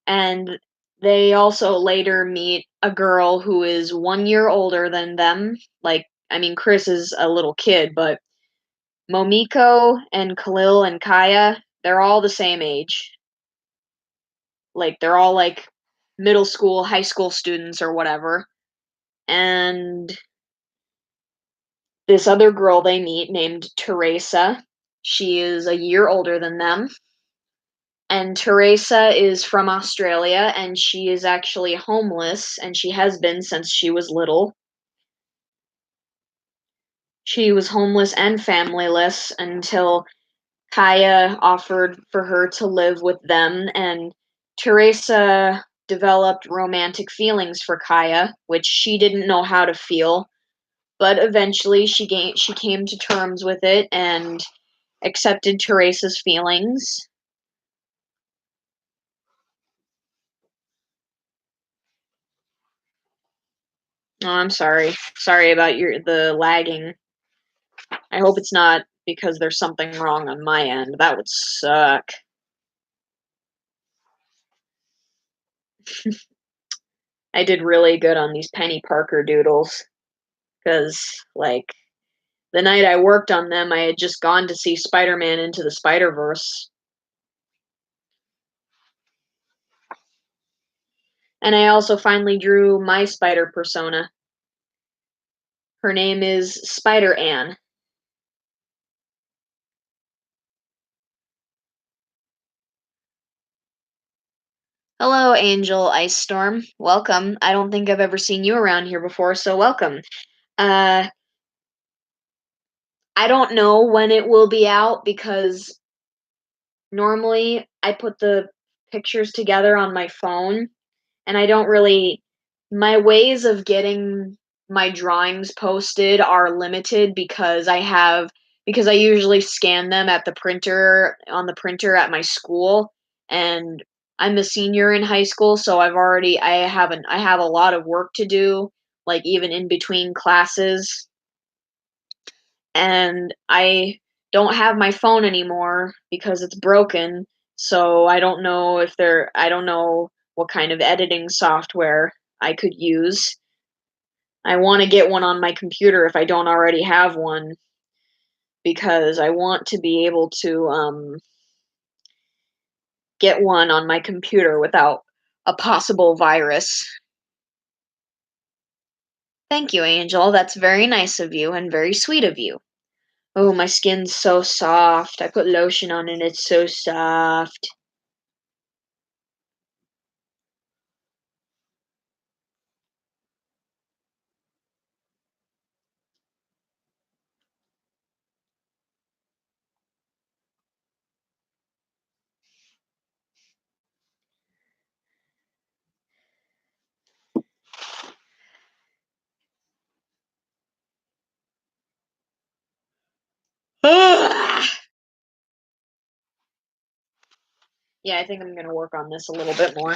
and they also later meet a girl who is 1 year older than them. Like, I mean, Chris is a little kid, but Momiko and Khalil and Kaya, they're all the same age. Like, they're all like middle school, high school students or whatever. And this other girl they meet named Teresa, she is a year older than them. And Teresa is from Australia and she is actually homeless and she has been since she was little. She was homeless and familyless until Kaya offered for her to live with them, and Teresa developed romantic feelings for Kaya, which she didn't know how to feel. But eventually, she came to terms with it and accepted Teresa's feelings. Oh, I'm sorry. Sorry about the lagging. I hope it's not because there's something wrong on my end. That would suck. I did really good on these Penny Parker doodles because, like, the night I worked on them, I had just gone to see Spider-Man Into the Spider-Verse. And I also finally drew my spider persona. Her name is Spider-Ann. Hello, Angel Ice Storm. Welcome. I don't think I've ever seen you around here before, so welcome. Uh, I don't know when it will be out because normally I put the pictures together on my phone and I don't really my ways of getting my drawings posted are limited because I usually scan them at the printer on the printer at my school and I'm a senior in high school, so I have a lot of work to do, like even in between classes, and I don't have my phone anymore because it's broken. So I don't know what kind of editing software I could use. I want to get one on my computer if I don't already have one because I want to be able to get one on my computer without a possible virus. Thank you, Angel. That's very nice of you and very sweet of you. Oh, my skin's so soft. I put lotion on and it's so soft. Yeah, I think I'm gonna work on this a little bit more.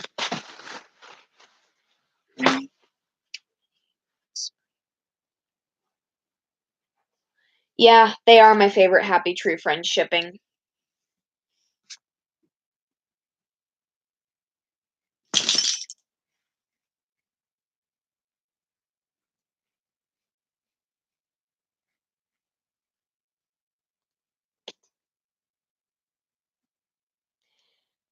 Yeah, they are my favorite Happy Tree Friends shipping.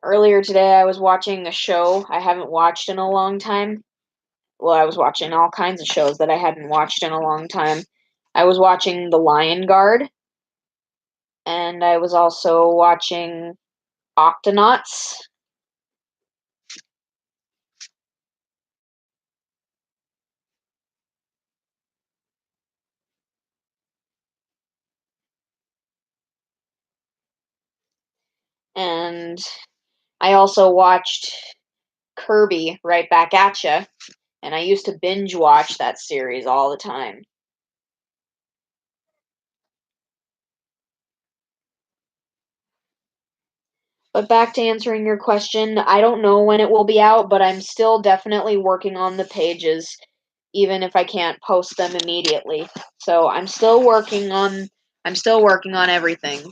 Earlier today, I was watching a show I haven't watched in a long time. Well, I was watching all kinds of shows that I hadn't watched in a long time. I was watching The Lion Guard, and I was also watching Octonauts. And I also watched Kirby Right Back at Ya, and I used to binge watch that series all the time. But back to answering your question, I don't know when it will be out, but I'm still definitely working on the pages, even if I can't post them immediately. So I'm still working on everything.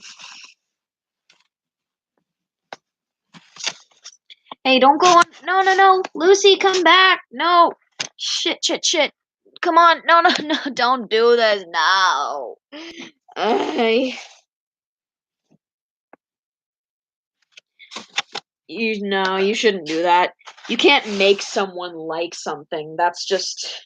Hey, don't go on. No, no, no. Lucy, come back. No. Shit, shit, shit. Come on. No, no, no. Don't do this now. I, you shouldn't do that. You can't make someone like something. That's just.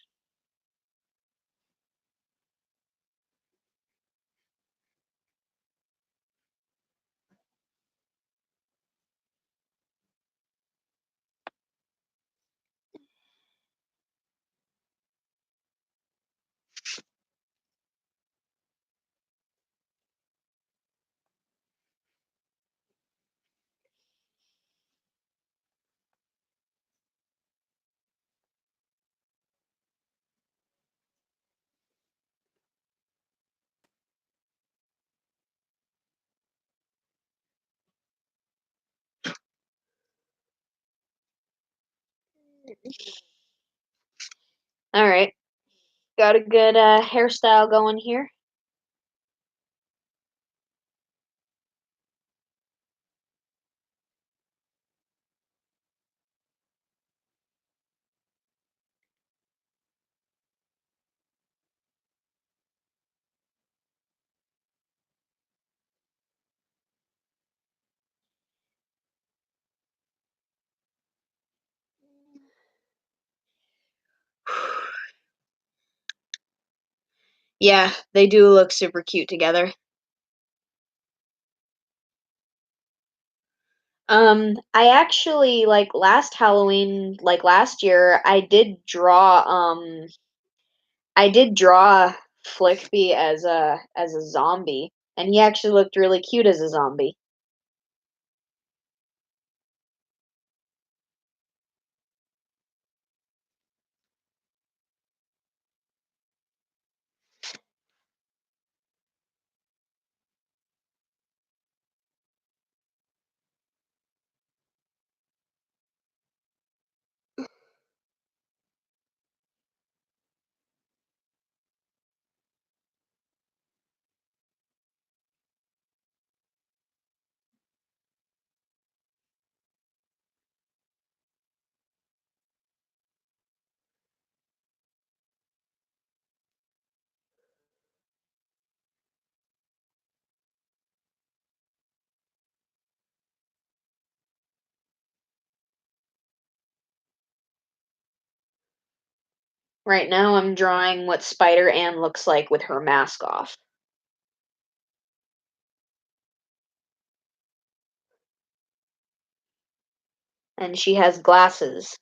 Alright. Got a good hairstyle going here. Yeah, they do look super cute together. I actually like last Halloween, like last year, I did draw Flickby as a zombie, and he actually looked really cute as a zombie. Right now I'm drawing what Spider-Ann looks like with her mask off. And she has glasses.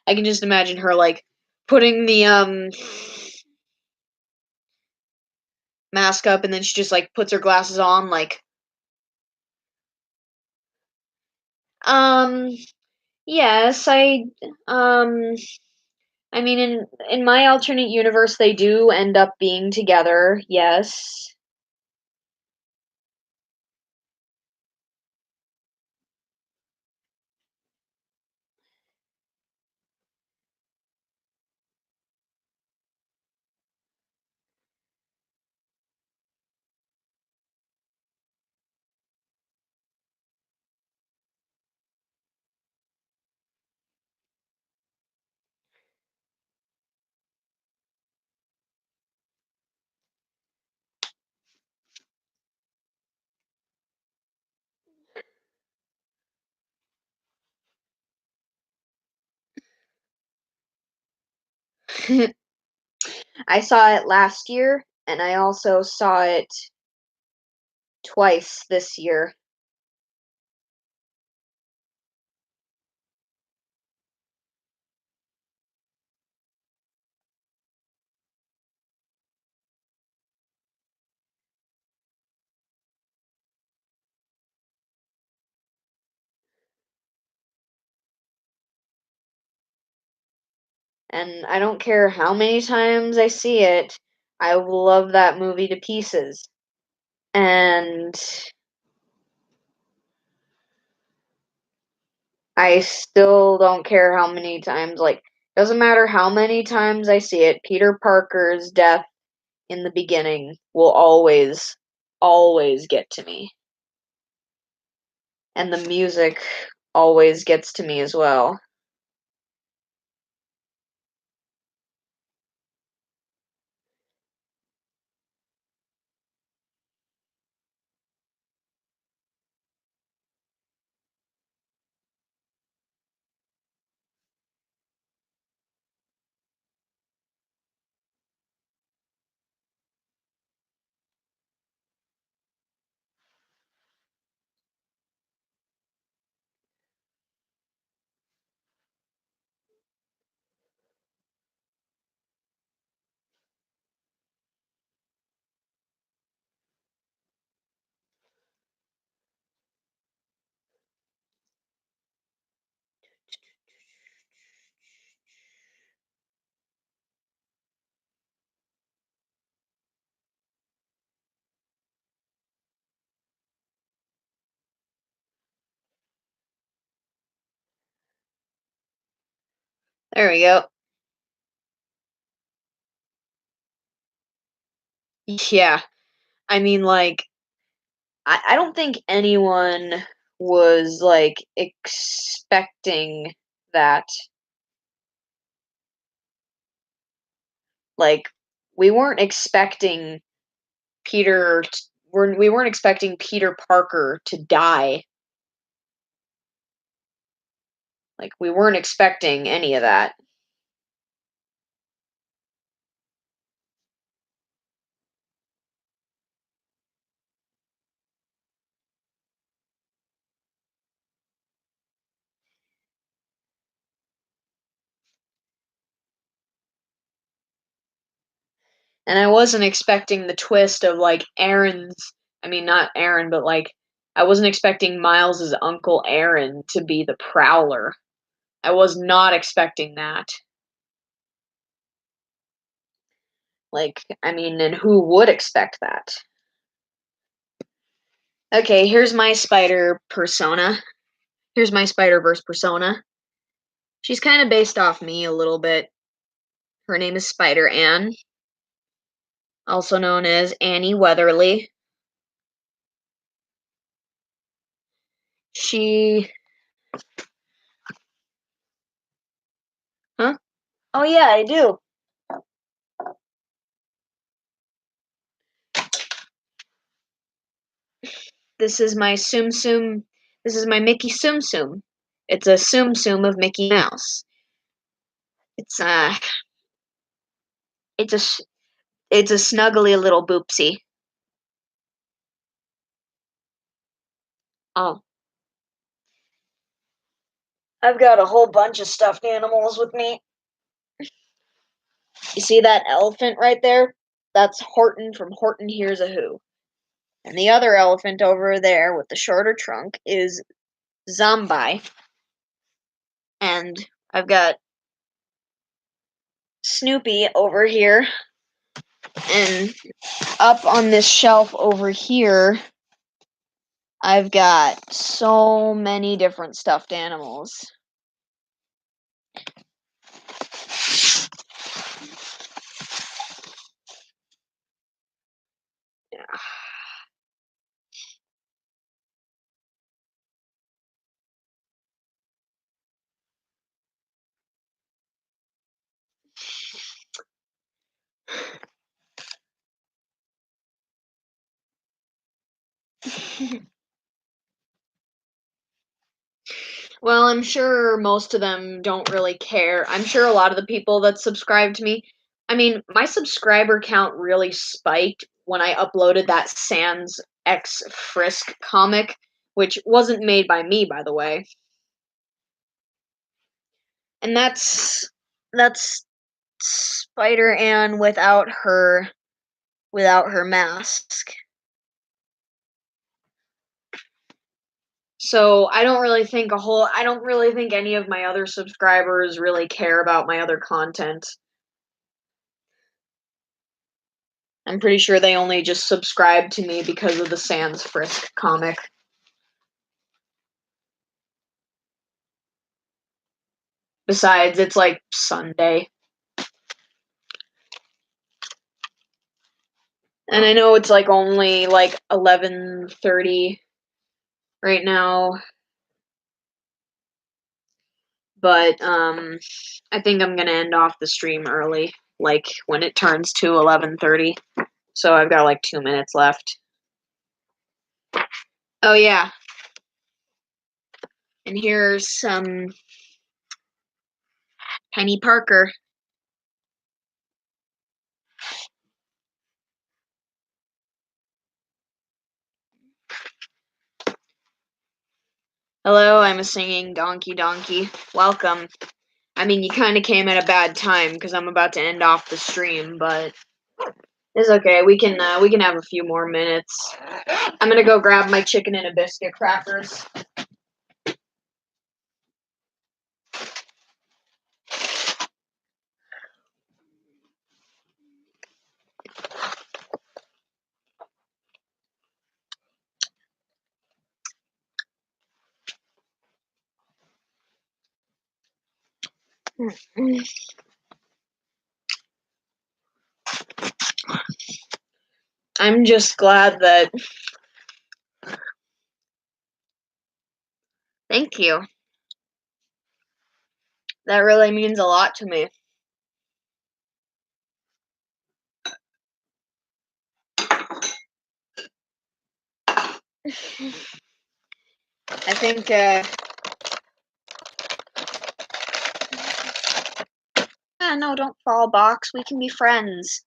I can just imagine her like putting the mask up and then she just like puts her glasses on like um yes, um I mean in my alternate universe they do end up being together. Yes. I saw it last year and I also saw it twice this year. And I don't care how many times I see it, I will love that movie to pieces. And I still don't care how many times, like, doesn't matter how many times I see it, Peter Parker's death in the beginning will always, always get to me. And the music always gets to me as well. There we go. Yeah. I mean, like, I don't think anyone was, like, expecting that. Like, we weren't expecting Peter t we weren't expecting Peter Parker to die. Like, we weren't expecting any of that. And I wasn't expecting the twist of, like, Aaron's I mean, not Aaron, but, like, I wasn't expecting Miles's uncle Aaron to be the Prowler. I was not expecting that. Like, I mean, and who would expect that? Okay, here's my spider persona. Here's my Spider-Verse persona. She's kind of based off me a little bit. Her name is Spider-Ann, also known as Annie Weatherly. She Huh? Oh yeah, I do. This is my Tsum Tsum. This is my Mickey Tsum Tsum. It's a Tsum Tsum of Mickey Mouse. It's it's a it's a snuggly little boopsie. Oh, I've got a whole bunch of stuffed animals with me. You see that elephant right there? That's Horton from Horton Hears a Who. And the other elephant over there with the shorter trunk is Zombi. And I've got Snoopy over here. And up on this shelf over here, I've got so many different stuffed animals. Yeah. Well, I'm sure most of them don't really care. I'm sure a lot of the people that subscribe to me, I mean, my subscriber count really spiked when I uploaded that Sans X Frisk comic, which wasn't made by me, by the way. And that's Spider Ann without her mask. So I don't really think any of my other subscribers really care about my other content. I'm pretty sure they only just subscribe to me because of the Sans Frisk comic. Besides, it's like Sunday. And I know it's like only like 11:30 right now. But I think I'm going to end off the stream early, like when it turns to 11:30. So I've got like 2 minutes left. Oh yeah. And here's Penny Parker. Hello, I'm a singing donkey donkey. Welcome. I mean, you kind of came at a bad time because I'm about to end off the stream, but it's okay. We can have a few more minutes. I'm gonna go grab my chicken and a biscuit crackers. I'm just glad that. Thank you. That really means a lot to me. I think. No, don't fall, Box. We can be friends.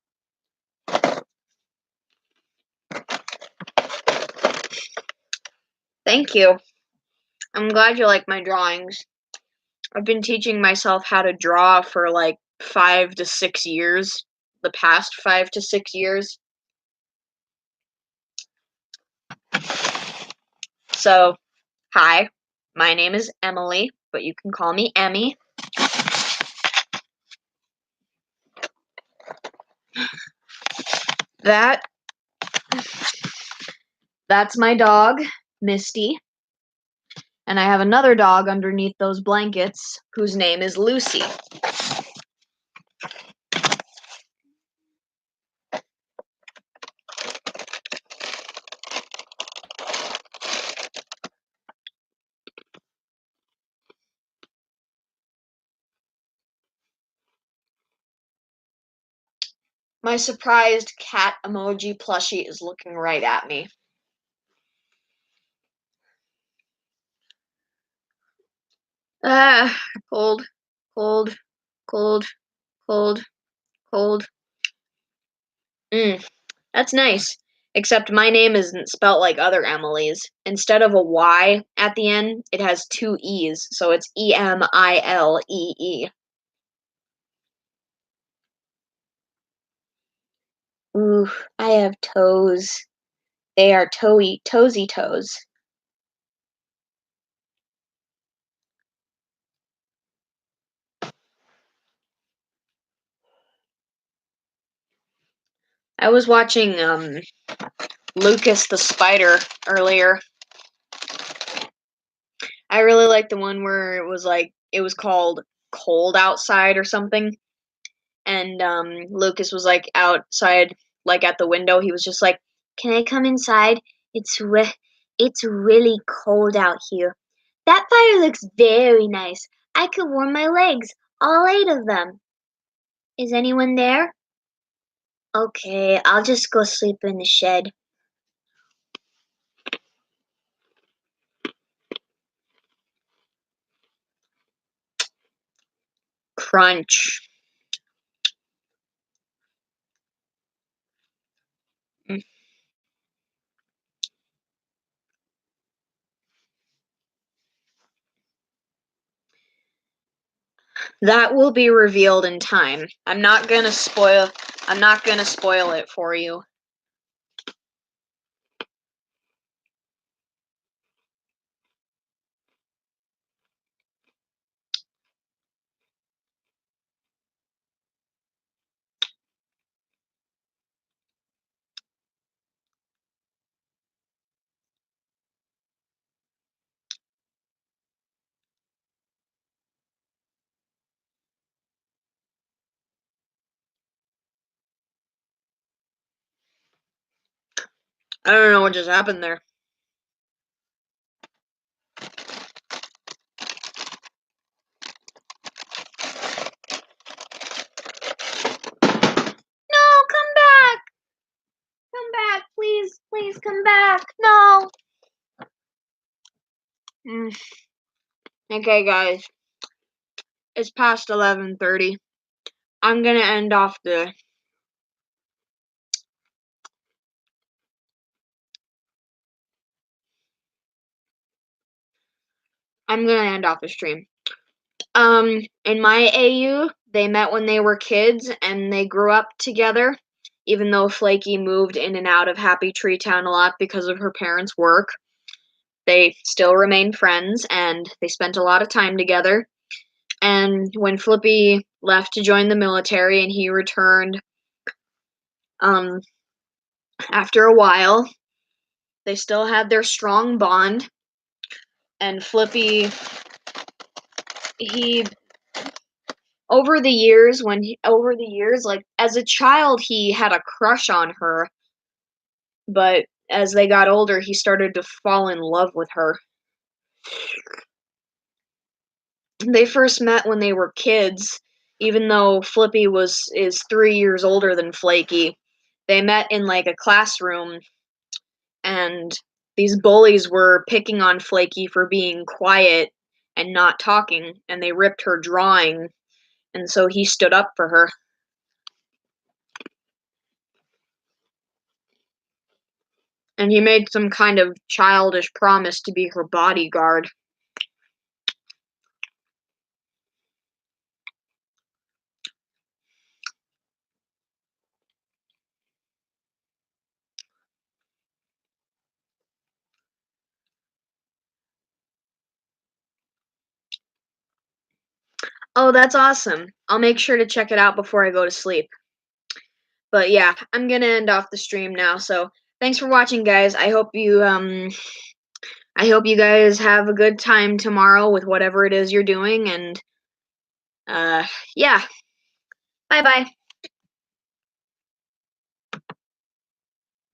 Thank you. I'm glad you like my drawings. I've been teaching myself how to draw for like 5 to 6 years. The past 5 to 6 years. So, hi. My name is Emily, but you can call me Emmy. That's my dog, Misty. And I have another dog underneath those blankets whose name is Lucy. My surprised cat emoji plushie is looking right at me. Ah, cold, cold, cold, cold, cold. That's nice. Except my name isn't spelt like other Emily's. Instead of a Y at the end, it has two E's, so it's Emilee. Ooh, I have toes. They are toesy toes. I was watching Lucas the Spider earlier. I really like the one where it was called Cold Outside or something. And Lucas was like outside, like at the window. He was just like, "Can I come inside? It's really cold out here. That fire looks very nice. I could warm my legs, all 8 of them. Is anyone there? Okay, I'll just go sleep in the shed." Crunch. Mm. That will be revealed in time. I'm not gonna spoil it for you. I don't know what just happened there. No, come back! Come back, please, please come back. No. Mm. Okay, guys, it's past 11:30. I'm gonna end off the. I'm gonna end off the stream. In my AU, they met when they were kids and they grew up together. Even though Flaky moved in and out of Happy Tree Town a lot because of her parents' work, they still remain friends and they spent a lot of time together. And when Flippy left to join the military and he returned um, after a while, they still had their strong bond. And Flippy, he over the years, like as a child, he had a crush on her, but as they got older, he started to fall in love with her. They first met when they were kids, even though Flippy is 3 years older than Flaky. They met in like a classroom, and these bullies were picking on Flaky for being quiet and not talking, and they ripped her drawing, and so he stood up for her. And he made some kind of childish promise to be her bodyguard. Oh, that's awesome. I'll make sure to check it out before I go to sleep. But yeah, I'm gonna end off the stream now. So thanks for watching, guys. I hope you guys have a good time tomorrow with whatever it is you're doing, and yeah. Bye bye.